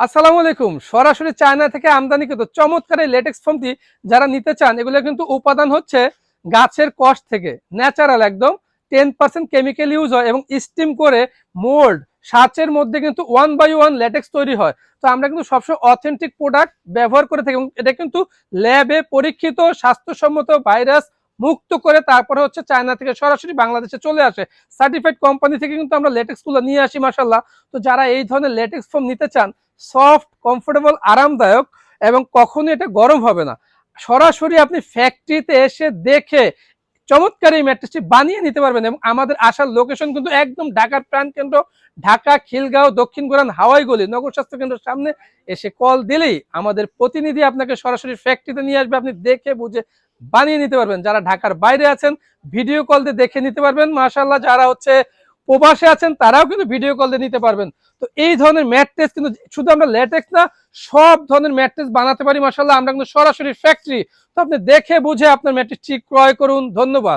আসসালামু আলাইকুম। সরাসরি চায়না থেকে আমদানিকৃত চমৎকার এই লেটেক্স ফোমটি যারা নিতে চান, এগুলো কিন্তু উপাদান হচ্ছে গাছের কষ থেকে, ন্যাচারাল একদম। 10% কেমিক্যাল ইউজ হয় এবং স্টিম করে মোল্ড সাচের মধ্যে কিন্তু 1/1 ল্যাটেক্স তৈরি হয়। তো আমরা কিন্তু সবসময় অথেন্টিক প্রোডাক্ট ব্যবহার করে থাকি এবং এটা কিন্তু ল্যাবে পরীক্ষিত, স্বাস্থ্যসম্মত, ভাইরাস মুক্ত করে তারপরে হচ্ছে চায়না থেকে সরাসরি বাংলাদেশে চলে আসে। সার্টিফাইড কোম্পানি থেকে কিন্তু আমরা লেটেক্স গুলো নিয়ে আসি মাশাআল্লাহ। তো যারা এই ধরনের লেটেক্স ফোম নিতে চান, সফট, কমফোর্টেবল, আরামদায়ক এবং কখনো এটা গরম হবে না, সরাসরি আপনি ফ্যাক্টরিতে এসে দেখে চমৎকার এই ম্যাট্রেসটি বানিয়ে নিতে পারবেন। এবং আমাদের আসার লোকেশন কিন্তু একদম ঢাকার প্রাণকেন্দ্র, ঢাকা খিলগাঁও দক্ষিণ গোরান হাওয়াই গলি নগর স্বাস্থ্য কেন্দ্রের সামনে। এসে কল দিলেই আমাদের প্রতিনিধি আপনাকে সরাসরি ফ্যাক্টরিতে নিয়ে আসবে, আপনি দেখে বুঝে বানিয়ে নিতে পারবেন। যারা ঢাকার বাইরে আছেন ভিডিও কল দিয়ে দেখে নিতে পারবেন মাশাআল্লাহ। যারা হচ্ছে প্রবাসে আছেন তারাও কিন্তু ভিডিও কল দিয়ে নিতে পারবেন। তো এই ধরনের ম্যাট্রেস কিন্তু শুধু আমরা ল্যাটেক্স না, সব ধরনের ম্যাট্রেস বানাতে পারি মাশাআল্লাহ। আমরা কিন্তু সরাসরি ফ্যাক্টরি। তো আপনি দেখে বুঝে আপনার ম্যাট্রেসটি ক্রয় করুন। ধন্যবাদ।